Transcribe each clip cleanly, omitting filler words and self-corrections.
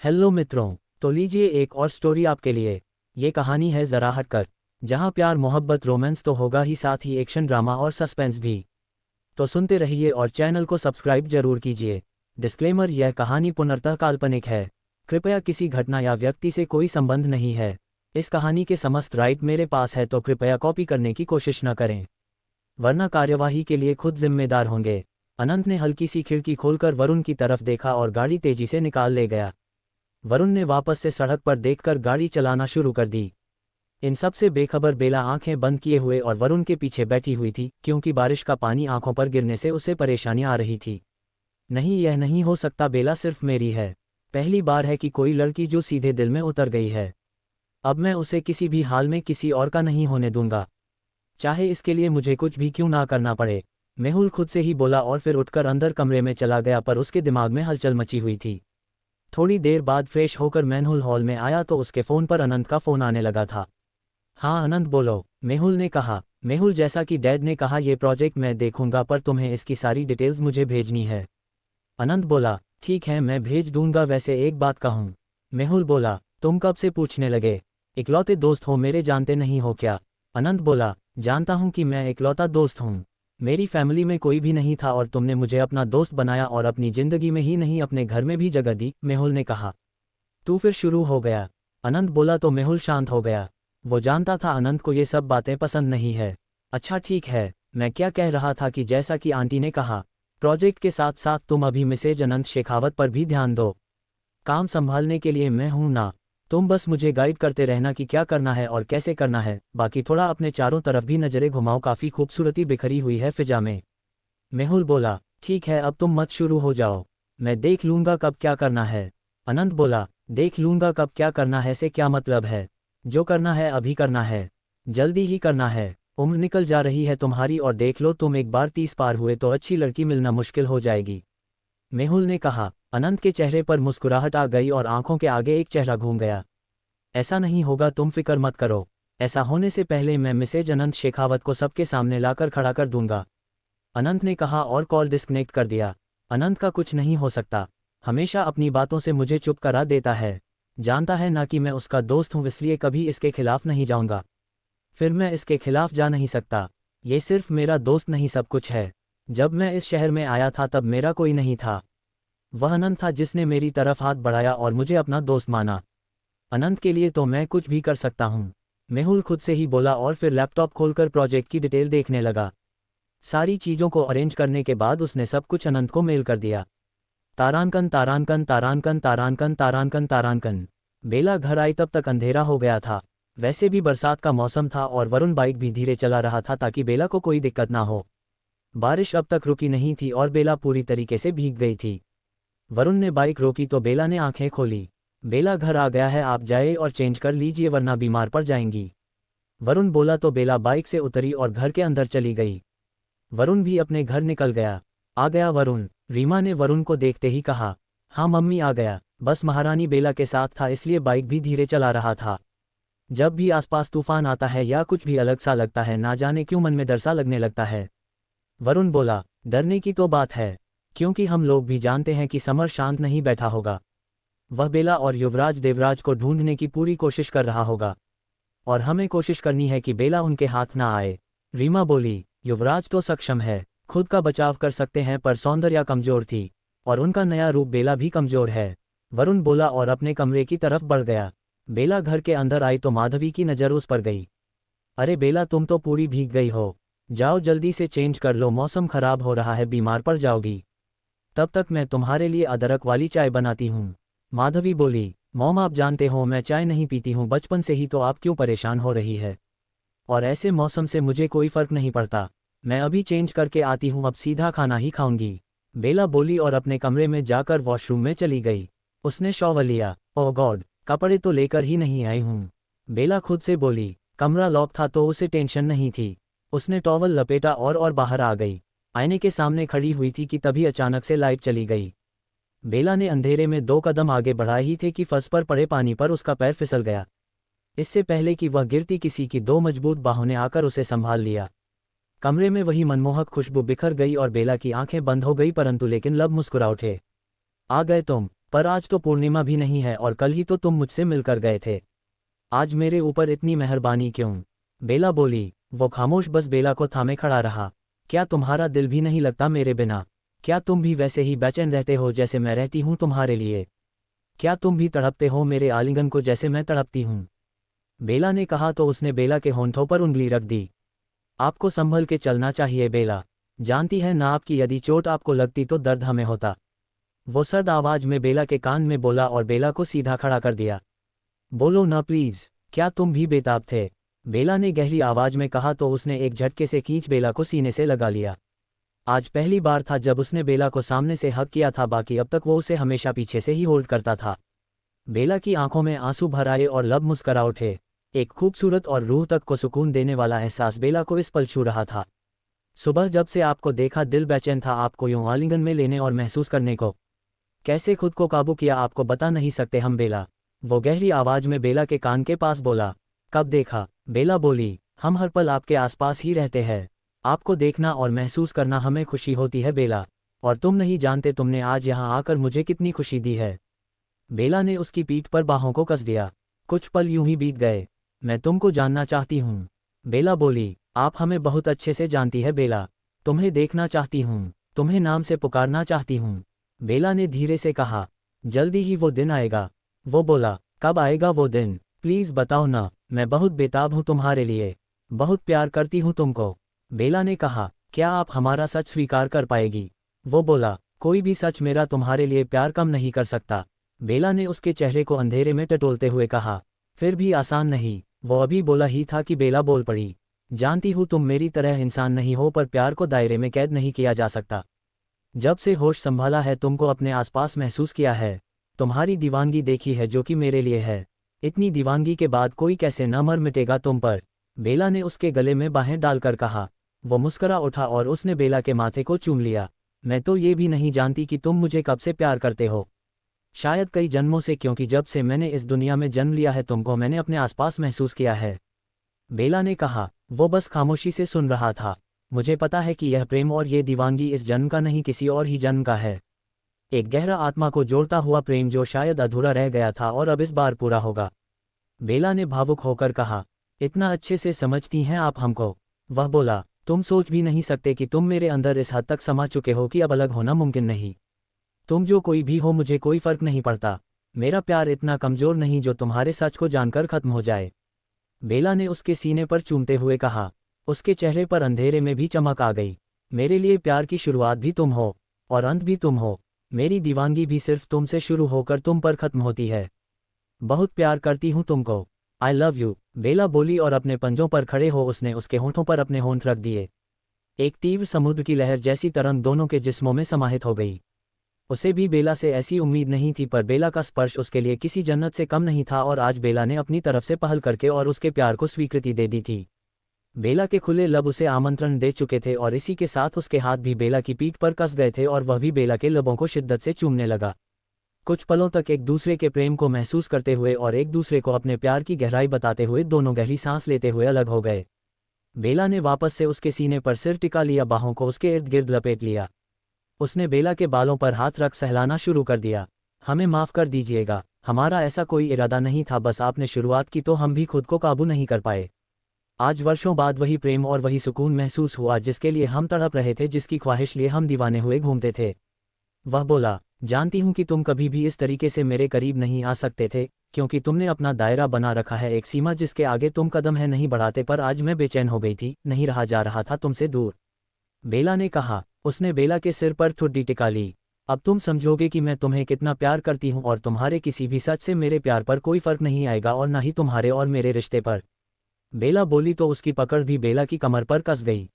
Hello मित्रों। तो लीजिए एक और स्टोरी आपके लिए। ये कहानी है ज़रा हटकर, जहाँ प्यार मोहब्बत रोमांस तो होगा ही, साथ ही एक्शन ड्रामा और सस्पेंस भी। तो सुनते रहिए और चैनल को सब्सक्राइब जरूर कीजिए। डिस्क्लेमर: यह कहानी पूर्णतः काल्पनिक है। कृपया किसी घटना या व्यक्ति से कोई संबंध नहीं है। इस कहानी के समस्त राइट मेरे पास है, तो कृपया कॉपी करने की कोशिश न करें, वरना कार्यवाही के लिए खुद जिम्मेदार होंगे। अनंत ने हल्की सी खिड़की खोलकर वरुण की तरफ देखा और गाड़ी तेजी से निकाल ले गया। वरुण ने वापस से सड़क पर देखकर गाड़ी चलाना शुरू कर दी। इन सब से बेखबर बेला आंखें बंद किए हुए और वरुण के पीछे बैठी हुई थी, क्योंकि बारिश का पानी आंखों पर गिरने से उसे परेशानी आ रही थी। नहीं, यह नहीं हो सकता, बेला सिर्फ मेरी है। पहली बार है कि कोई लड़की जो सीधे दिल में उतर गई है। अब मैं उसे किसी भी हाल में किसी और का नहीं होने दूंगा, चाहे इसके लिए मुझे कुछ भी क्यों ना करना पड़े। मेहुल खुद से ही बोला और फिर उठकर अंदर कमरे में चला गया, पर उसके दिमाग में हलचल मची हुई थी। थोड़ी देर बाद फ्रेश होकर मेहुल हॉल में आया तो उसके फ़ोन पर अनंत का फ़ोन आने लगा था। हाँ अनंत बोलो, मेहुल ने कहा। मेहुल, जैसा कि डैड ने कहा ये प्रोजेक्ट मैं देखूंगा, पर तुम्हें इसकी सारी डिटेल्स मुझे भेजनी है। अनंत बोला, ठीक है मैं भेज दूंगा, वैसे एक बात कहूँ। मेहुल बोला, तुम कब से पूछने लगे? इकलौते दोस्त हो मेरे, जानते नहीं हो क्या? अनंत बोला, जानता हूँ कि मैं इकलौता दोस्त हूँ। मेरी फैमिली में कोई भी नहीं था और तुमने मुझे अपना दोस्त बनाया, और अपनी जिंदगी में ही नहीं अपने घर में भी जगह दी। मेहुल ने कहा। तू फिर शुरू हो गया? अनंत बोला तो मेहुल शांत हो गया। वो जानता था अनंत को ये सब बातें पसंद नहीं है। अच्छा ठीक है, मैं क्या कह रहा था कि जैसा कि आंटी ने कहा, प्रोजेक्ट के साथ साथ तुम अभी मिसेज अनंत शेखावत पर भी ध्यान दो। काम संभालने के लिए मैं हूं ना, तुम बस मुझे गाइड करते रहना कि क्या करना है और कैसे करना है, बाकी थोड़ा अपने चारों तरफ भी नजरें घुमाओ, काफ़ी खूबसूरती बिखरी हुई है फिजा में। मेहुल बोला, ठीक है अब तुम मत शुरू हो जाओ, मैं देख लूंगा कब क्या करना है। अनंत बोला, देख लूंगा कब क्या करना है से क्या मतलब है? जो करना है अभी करना है, जल्दी ही करना है। उम्र निकल जा रही है तुम्हारी, और देख लो तुम एक बार 30 पार हुए तो अच्छी लड़की मिलना मुश्किल हो जाएगी। मेहुल ने कहा। अनंत के चेहरे पर मुस्कुराहट आ गई और आंखों के आगे एक चेहरा घूम गया। ऐसा नहीं होगा, तुम फिक्र मत करो। ऐसा होने से पहले मैं मिसेज अनंत शेखावत को सबके सामने लाकर खड़ा कर दूंगा। अनंत ने कहा और कॉल डिस्कनेक्ट कर दिया। अनंत का कुछ नहीं हो सकता, हमेशा अपनी बातों से मुझे चुप करा देता है। जानता है ना कि मैं उसका दोस्त हूँ, इसलिए कभी इसके खिलाफ नहीं जाऊंगा। फिर मैं इसके खिलाफ जा नहीं सकता। ये सिर्फ मेरा दोस्त नहीं सब कुछ है। जब मैं इस शहर में आया था तब मेरा कोई नहीं था। वह अनंत था जिसने मेरी तरफ हाथ बढ़ाया और मुझे अपना दोस्त माना। अनंत के लिए तो मैं कुछ भी कर सकता हूँ। मेहुल खुद से ही बोला और फिर लैपटॉप खोलकर प्रोजेक्ट की डिटेल देखने लगा। सारी चीज़ों को अरेंज करने के बाद उसने सब कुछ अनंत को मेल कर दिया। तारांकन तारांकन तारांकन तारांकन तारांकन तारांकन। बेला घर आई तब तक अंधेरा हो गया था। वैसे भी बरसात का मौसम था और वरुण बाइक भी धीरे चला रहा था ताकि बेला को कोई दिक्कत ना हो। बारिश अब तक रुकी नहीं थी और बेला पूरी तरीके से भीग गई थी। वरुण ने बाइक रोकी तो बेला ने आंखें खोली। बेला घर आ गया है, आप जाए और चेंज कर लीजिए वरना बीमार पड़ जाएंगी। वरुण बोला तो बेला बाइक से उतरी और घर के अंदर चली गई। वरुण भी अपने घर निकल गया। आ गया वरुण? रीमा ने वरुण को देखते ही कहा। हाँ मम्मी आ गया, बस महारानी बेला के साथ था इसलिए बाइक भी धीरे चला रहा था। जब भी आसपास तूफान आता है या कुछ भी अलग सा लगता है, ना जाने क्यों मन में डर सा लगने लगता है। वरुण बोला, डरने की तो बात है, क्योंकि हम लोग भी जानते हैं कि समर शांत नहीं बैठा होगा। वह बेला और युवराज देवराज को ढूंढने की पूरी कोशिश कर रहा होगा, और हमें कोशिश करनी है कि बेला उनके हाथ ना आए। रीमा बोली, युवराज तो सक्षम है, खुद का बचाव कर सकते हैं, पर सौंदर्या कमजोर थी और उनका नया रूप बेला भी कमजोर है। वरुण बोला और अपने कमरे की तरफ बढ़ गया। बेला घर के अंदर आई तो माधवी की नज़र उस पर गई। अरे बेला, तुम तो पूरी भीग गई हो, जाओ जल्दी से चेंज कर लो, मौसम खराब हो रहा है, बीमार पड़ जाओगी। तब तक मैं तुम्हारे लिए अदरक वाली चाय बनाती हूँ। माधवी बोली, मॉम आप जानते हो मैं चाय नहीं पीती हूँ बचपन से ही, तो आप क्यों परेशान हो रही है? और ऐसे मौसम से मुझे कोई फर्क नहीं पड़ता, मैं अभी चेंज करके आती हूँ, अब सीधा खाना ही खाऊंगी। बेला बोली और अपने कमरे में जाकर वॉशरूम में चली गई। उसने शॉवर लिया। ओह गॉड, कपड़े तो लेकर ही नहीं आई हूँ, बेला खुद से बोली। कमरा लॉक था तो उसे टेंशन नहीं थी। उसने टॉवल लपेटा और बाहर आ गई। आईने के सामने खड़ी हुई थी कि तभी अचानक से लाइट चली गई। बेला ने अंधेरे में 2 कदम आगे बढ़ाए ही थे कि फर्श पर पड़े पानी पर उसका पैर फिसल गया। इससे पहले कि वह गिरती, किसी की 2 मजबूत बाहों ने आकर उसे संभाल लिया। कमरे में वही मनमोहक खुशबू बिखर गई और बेला की आंखें बंद हो गई, परंतु लेकिन लब मुस्कुरा उठे। आ गए तुम? पर आज तो पूर्णिमा भी नहीं है और कल ही तो तुम मुझसे मिलकर गए थे। आज मेरे ऊपर इतनी मेहरबानी क्यों? बेला बोली। वो खामोश बस बेला को थामे खड़ा रहा। क्या तुम्हारा दिल भी नहीं लगता मेरे बिना? क्या तुम भी वैसे ही बेचैन रहते हो जैसे मैं रहती हूँ तुम्हारे लिए? क्या तुम भी तड़पते हो मेरे आलिंगन को जैसे मैं तड़पती हूँ? बेला ने कहा तो उसने बेला के होंठों पर उंगली रख दी। आपको संभल के चलना चाहिए बेला। जानती है ना आपकी यदि चोट आपको लगती तो दर्द हमें होता। वो सर्द आवाज में बेला के कान में बोला और बेला को सीधा खड़ा कर दिया। बोलो ना प्लीज, क्या तुम भी बेताब थे? बेला ने गहरी आवाज में कहा तो उसने एक झटके से खींच बेला को सीने से लगा लिया। आज पहली बार था जब उसने बेला को सामने से हक किया था, बाकी अब तक वो उसे हमेशा पीछे से ही होल्ड करता था। बेला की आंखों में आंसू भर आए और लब मुस्करा उठे। एक खूबसूरत और रूह तक को सुकून देने वाला एहसास बेला को इस पल छू रहा था। सुबह जब से आपको देखा दिल बेचैन था आपको यूं आलिंगन में लेने और महसूस करने को। कैसे खुद को काबू किया आपको बता नहीं सकते हम बेला। वो गहरी आवाज में बेला के कान के पास बोला। कब देखा? बेला बोली। हम हर पल आपके आसपास ही रहते हैं। आपको देखना और महसूस करना हमें खुशी होती है बेला। और तुम नहीं जानते तुमने आज यहाँ आकर मुझे कितनी खुशी दी है। बेला ने उसकी पीठ पर बाहों को कस दिया। कुछ पल यूं ही बीत गए। मैं तुमको जानना चाहती हूँ। बेला बोली। आप हमें बहुत अच्छे से जानती है बेला। तुम्हें देखना चाहती हूँ, तुम्हें नाम से पुकारना चाहती हूँ। बेला ने धीरे से कहा। जल्दी ही वो दिन आएगा। वो बोला। कब आएगा वो दिन? प्लीज बताओ ना, मैं बहुत बेताब हूँ तुम्हारे लिए। बहुत प्यार करती हूँ तुमको। बेला ने कहा। क्या आप हमारा सच स्वीकार कर पाएगी? वो बोला। कोई भी सच मेरा तुम्हारे लिए प्यार कम नहीं कर सकता। बेला ने उसके चेहरे को अंधेरे में टटोलते हुए कहा। फिर भी आसान नहीं। वो अभी बोला ही था कि बेला बोल पड़ी। जानती हूँ तुम मेरी तरह इंसान नहीं हो, पर प्यार को दायरे में कैद नहीं किया जा सकता। जब से होश संभाला है तुमको अपने आसपास महसूस किया है। तुम्हारी दीवानगी देखी है जो कि मेरे लिए है। इतनी दीवानगी के बाद कोई कैसे न मर मिटेगा तुम पर? बेला ने उसके गले में बाहें डालकर कहा। वो मुस्करा उठा और उसने बेला के माथे को चूम लिया। मैं तो ये भी नहीं जानती कि तुम मुझे कब से प्यार करते हो। शायद कई जन्मों से, क्योंकि जब से मैंने इस दुनिया में जन्म लिया है तुमको मैंने अपने आसपास महसूस किया है। बेला ने कहा। वो बस खामोशी से सुन रहा था। मुझे पता है कि यह प्रेम और ये दीवानगी इस जन्म का नहीं किसी और ही जन्म का है। एक गहरा आत्मा को जोड़ता हुआ प्रेम जो शायद अधूरा रह गया था और अब इस बार पूरा होगा। बेला ने भावुक होकर कहा। इतना अच्छे से समझती हैं आप हमको। वह बोला। तुम सोच भी नहीं सकते कि तुम मेरे अंदर इस हद तक समा चुके हो कि अब अलग होना मुमकिन नहीं। तुम जो कोई भी हो मुझे कोई फर्क नहीं पड़ता। मेरा प्यार इतना कमजोर नहीं जो तुम्हारे सच को जानकर खत्म हो जाए। बेला ने उसके सीने पर चूमते हुए कहा। उसके चेहरे पर अंधेरे में भी चमक आ गई। मेरे लिए प्यार की शुरुआत भी तुम हो और अंत भी तुम हो। मेरी दीवानगी भी सिर्फ तुमसे शुरू होकर तुम पर खत्म होती है। बहुत प्यार करती हूँ तुमको। आई लव यू, बेला बोली और अपने पंजों पर खड़े हो उसने उसके होंठों पर अपने होंठ रख दिए। एक तीव्र समुद्र की लहर जैसी तरंग दोनों के जिस्मों में समाहित हो गई। उसे भी बेला से ऐसी उम्मीद नहीं थी, पर बेला का स्पर्श उसके लिए किसी जन्नत से कम नहीं था और आज बेला ने अपनी तरफ से पहल करके और उसके प्यार को स्वीकृति दे दी थी। बेला के खुले लब उसे आमंत्रण दे चुके थे और इसी के साथ उसके हाथ भी बेला की पीठ पर कस गए थे और वह भी बेला के लबों को शिद्दत से चूमने लगा। कुछ पलों तक एक दूसरे के प्रेम को महसूस करते हुए और एक दूसरे को अपने प्यार की गहराई बताते हुए दोनों गहरी सांस लेते हुए अलग हो गए। बेला ने वापस से उसके सीने पर सिर टिका लिया, बाहों को उसके इर्द गिर्द लपेट लिया। उसने बेला के बालों पर हाथ रख सहलाना शुरू कर दिया। हमें माफ़ कर दीजिएगा, हमारा ऐसा कोई इरादा नहीं था, बस आपने शुरुआत की तो हम भी खुद को काबू नहीं कर पाए। आज वर्षों बाद वही प्रेम और वही सुकून महसूस हुआ जिसके लिए हम तड़प रहे थे, जिसकी ख्वाहिश लिए हम दीवाने हुए घूमते थे। वह बोला। जानती हूँ कि तुम कभी भी इस तरीके से मेरे करीब नहीं आ सकते थे, क्योंकि तुमने अपना दायरा बना रखा है, एक सीमा जिसके आगे तुम कदम है नहीं बढ़ाते, पर आज मैं बेचैन हो गई थी, नहीं रहा जा रहा था तुमसे दूर। बेला ने कहा। उसने बेला के सिर पर ठुड्डी टिका ली। अब तुम समझोगे कि मैं तुम्हें कितना प्यार करती हूँ और तुम्हारे किसी भी सच से मेरे प्यार पर कोई फर्क नहीं आएगा और ना ही तुम्हारे और मेरे रिश्ते पर। बेला बोली तो उसकी पकड़ भी बेला की कमर पर कस गई।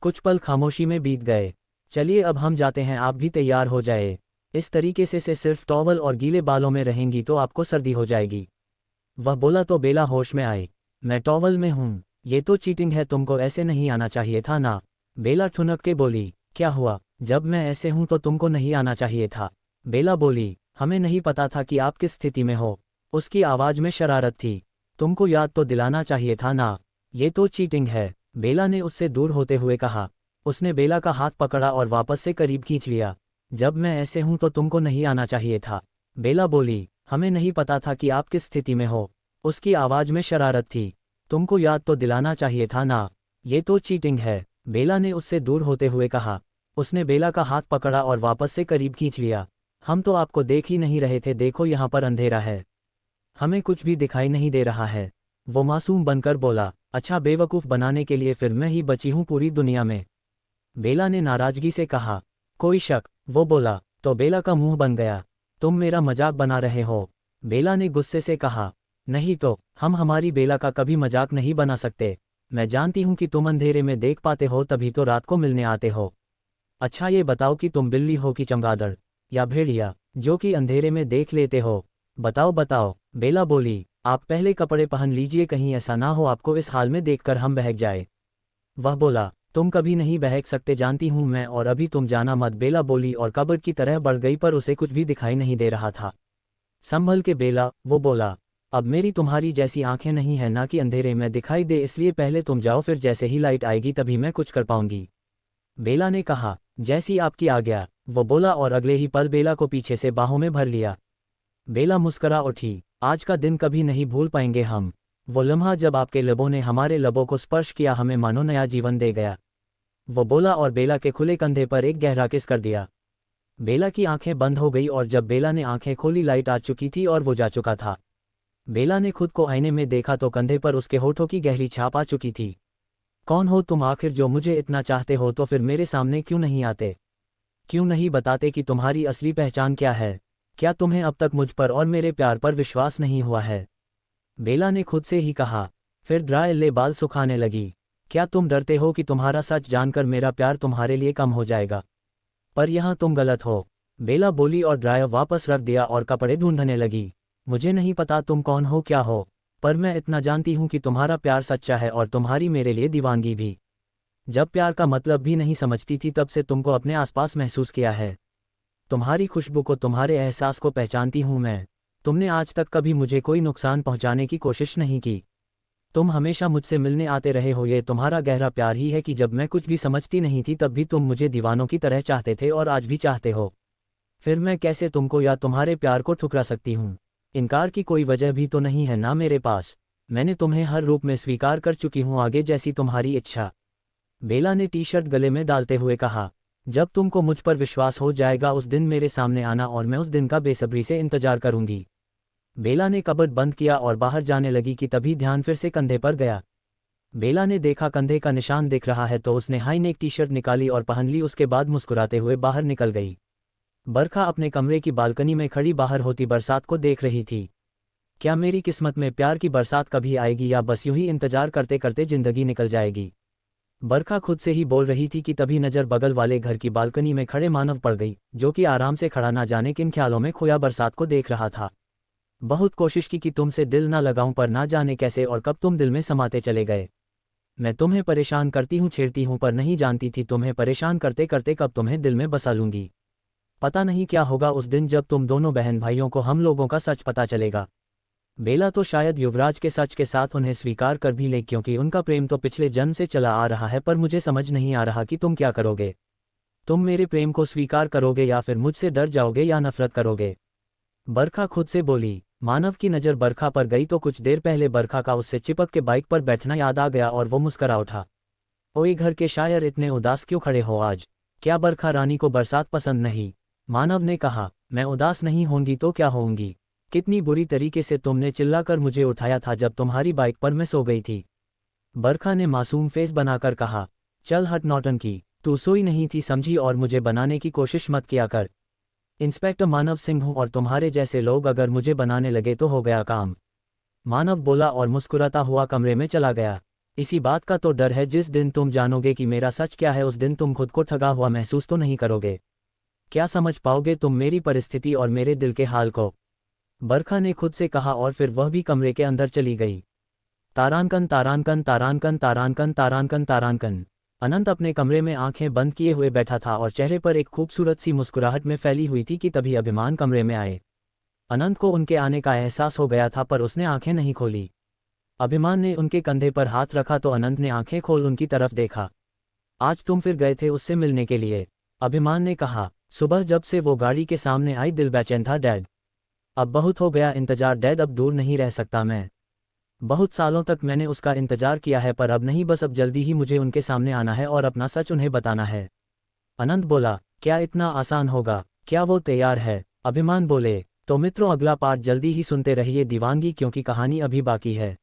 कुछ पल खामोशी में बीत गए। चलिए अब हम जाते हैं, आप भी तैयार हो जाए। इस तरीके से सिर्फ टॉवल और गीले बालों में रहेंगी तो आपको सर्दी हो जाएगी। वह बोला तो बेला होश में आई। मैं टॉवल में हूँ, ये तो चीटिंग है, तुमको ऐसे नहीं आना चाहिए था ना। बेला ठुनक के बोली। क्या हुआ? जब मैं ऐसे हूं तो तुमको नहीं आना चाहिए था। बेला बोली। हमें नहीं पता था कि आप किस स्थिति में हो। उसकी आवाज में शरारत थी। तुमको याद तो दिलाना चाहिए था ना। ये तो चीटिंग है, बेला ने उससे दूर होते हुए कहा। उसने बेला का हाथ पकड़ा और वापस से करीब खींच लिया। जब मैं ऐसे हूं तो तुमको नहीं आना चाहिए था। बेला बोली, हमें नहीं पता था कि आप किस स्थिति में हो। उसकी आवाज में शरारत थी। तुमको याद तो दिलाना चाहिए था ना। ये तो चीटिंग है, बेला ने उससे दूर होते हुए कहा। उसने बेला का हाथ पकड़ा और वापस से करीब खींच लिया। हम तो आपको देख ही नहीं रहे थे, देखो यहाँ पर अंधेरा है, हमें कुछ भी दिखाई नहीं दे रहा है। वो मासूम बनकर बोला, अच्छा बेवकूफ़ बनाने के लिए फिर मैं ही बची हूँ पूरी दुनिया में। बेला ने नाराजगी से कहा। कोई शक, वो बोला। तो बेला का मुंह बन गया। तुम मेरा मजाक बना रहे हो, बेला ने गुस्से से कहा। नहीं तो, हम हमारी बेला का कभी मजाक नहीं बना सकते। मैं जानती हूँ कि तुम अंधेरे में देख पाते हो, तभी तो रात को मिलने आते हो। अच्छा ये बताओ कि तुम बिल्ली हो कि चमगादड़, या भेड़िया, जो कि अंधेरे में देख लेते हो? बताओ बताओ, बेला बोली। आप पहले कपड़े पहन लीजिए, कहीं ऐसा ना हो आपको इस हाल में देखकर हम बहक जाए। वह बोला, तुम कभी नहीं बहक सकते, जानती हूँ मैं, और अभी तुम जाना मत, बेला बोली और कबर्ड की तरह बढ़ गई, पर उसे कुछ भी दिखाई नहीं दे रहा था। संभल के बेला, वो बोला। अब मेरी तुम्हारी जैसी आंखें नहीं है ना कि अंधेरे में दिखाई दे, इसलिए पहले तुम जाओ, फिर जैसे ही लाइट आएगी तभी मैं कुछ कर पाऊंगी। बेला ने कहा। जैसी आपकी आज्ञा, वो बोला और अगले ही पल बेला को पीछे से बाहों में भर लिया। बेला मुस्करा उठी। आज का दिन कभी नहीं भूल पाएंगे हम। वो लम्हा जब आपके लबों ने हमारे लबों को स्पर्श किया, हमें मानो नया जीवन दे गया। वो बोला और बेला के खुले कंधे पर एक गहरा किस कर दिया। बेला की आंखें बंद हो गई और जब बेला ने आंखें खोली लाइट आ चुकी थी और वो जा चुका था। बेला ने खुद को आईने में देखा तो कंधे पर उसके होठों की गहरी छाप आ चुकी थी। कौन हो तुम आखिर जो मुझे इतना चाहते हो, तो फिर मेरे सामने क्यों नहीं आते? क्यों नहीं बताते कि तुम्हारी असली पहचान क्या है? क्या तुम्हें अब तक मुझ पर और मेरे प्यार पर विश्वास नहीं हुआ है? बेला ने खुद से ही कहा। फिर ड्राई ले बाल सुखाने लगी। क्या तुम डरते हो कि तुम्हारा सच जानकर मेरा प्यार तुम्हारे लिए कम हो जाएगा? पर यहाँ तुम गलत हो, बेला बोली और ड्रायर वापस रख दिया और कपड़े ढूंढने लगी। मुझे नहीं पता तुम कौन हो क्या हो, पर मैं इतना जानती हूँ कि तुम्हारा प्यार सच्चा है और तुम्हारी मेरे लिए दीवानगी भी। जब प्यार का मतलब भी नहीं समझती थी तब से तुमको अपने आसपास महसूस किया है। तुम्हारी खुशबू को, तुम्हारे एहसास को पहचानती हूँ मैं। तुमने आज तक कभी मुझे कोई नुकसान पहुँचाने की कोशिश नहीं की। तुम हमेशा मुझसे मिलने आते रहे हो, ये तुम्हारा गहरा प्यार ही है कि जब मैं कुछ भी समझती नहीं थी तब भी तुम मुझे दीवानों की तरह चाहते थे और आज भी चाहते हो। फिर मैं कैसे तुमको या तुम्हारे प्यार को ठुकरा सकती हूँ? इनकार की कोई वजह भी तो नहीं है ना मेरे पास। मैंने तुम्हें हर रूप में स्वीकार कर चुकी हूँ, आगे जैसी तुम्हारी इच्छा। बेला ने टी शर्ट गले में डालते हुए कहा। जब तुमको मुझ पर विश्वास हो जाएगा उस दिन मेरे सामने आना और मैं उस दिन का बेसब्री से इंतजार करूंगी। बेला ने कबर्ड बंद किया और बाहर जाने लगी कि तभी ध्यान फिर से कंधे पर गया। बेला ने देखा कंधे का निशान दिख रहा है तो उसने हाई नेक टी शर्ट निकाली और पहन ली, उसके बाद मुस्कुराते हुए बाहर निकल गई। बरखा अपने कमरे की बालकनी में खड़ी बाहर होती बरसात को देख रही थी। क्या मेरी किस्मत में प्यार की बरसात कभी आएगी या बस यूं ही इंतजार करते करते जिंदगी निकल जाएगी? बरखा खुद से ही बोल रही थी कि तभी नजर बगल वाले घर की बालकनी में खड़े मानव पड़ गई, जो कि आराम से खड़ा ना जाने किन ख्यालों में खोया बरसात को देख रहा था। बहुत कोशिश की कि तुमसे दिल ना लगाऊं, पर ना जाने कैसे और कब तुम दिल में समाते चले गए। मैं तुम्हें परेशान करती हूँ, छेड़ती हूँ, पर नहीं जानती थी तुम्हें परेशान करते करते कब तुम्हें दिल में बसा लूंगी। पता नहीं क्या होगा उस दिन जब तुम दोनों बहन भाइयों को हम लोगों का सच पता चलेगा। बेला तो शायद युवराज के सच के साथ उन्हें स्वीकार कर भी ले, क्योंकि उनका प्रेम तो पिछले जन्म से चला आ रहा है, पर मुझे समझ नहीं आ रहा कि तुम क्या करोगे। तुम मेरे प्रेम को स्वीकार करोगे या फिर मुझसे डर जाओगे या नफरत करोगे? बरखा खुद से बोली। मानव की नज़र बरखा पर गई तो कुछ देर पहले बरखा का उससे चिपक के बाइक पर बैठना याद आ गया और वो मुस्करा उठा। ओए घर के शायर, इतने उदास क्यों खड़े हो आज? क्या बरखा रानी को बरसात पसंद नहीं? मानव ने कहा। मैं उदास नहीं होंगी तो क्या होंगी? कितनी बुरी तरीके से तुमने चिल्लाकर मुझे उठाया था जब तुम्हारी बाइक पर मैं सो गई थी। बरखा ने मासूम फेस बनाकर कहा। चल हट नौटंकी, तू सोई नहीं थी समझी, और मुझे बनाने की कोशिश मत किया कर। इंस्पेक्टर मानव सिंह हूँ और तुम्हारे जैसे लोग अगर मुझे बनाने लगे तो हो गया काम। मानव बोला और मुस्कुराता हुआ कमरे में चला गया। इसी बात का तो डर है, जिस दिन तुम जानोगे कि मेरा सच क्या है उस दिन तुम खुद को ठगा हुआ महसूस तो नहीं करोगे। क्या समझ पाओगे तुम मेरी परिस्थिति और मेरे दिल के हाल को? बरखा ने खुद से कहा और फिर वह भी कमरे के अंदर चली गई। तारांकन तारांकन तारांकन तारांकन तारांकन तारांकन। अनंत अपने कमरे में आंखें बंद किए हुए बैठा था और चेहरे पर एक खूबसूरत सी मुस्कुराहट में फैली हुई थी कि तभी अभिमान कमरे में आए। अनंत को उनके आने का एहसास हो गया था, पर उसने आंखें नहीं खोली। अभिमान ने उनके कंधे पर हाथ रखा तो अनंत ने आंखें खोल उनकी तरफ देखा। आज तुम फिर गए थे उससे मिलने के लिए? अभिमान ने कहा। सुबह जब से वो गाड़ी के सामने आई दिल बेचैन था डैड। अब बहुत हो गया इंतजार डैड, अब दूर नहीं रह सकता मैं। बहुत सालों तक मैंने उसका इंतजार किया है पर अब नहीं, बस अब जल्दी ही मुझे उनके सामने आना है और अपना सच उन्हें बताना है। अनंत बोला, क्या इतना आसान होगा? क्या वो तैयार है? अभिमान बोले। तो मित्रों, अगला पार्ट जल्दी ही सुनते रहिए दीवानगी, क्योंकि कहानी अभी बाकी है।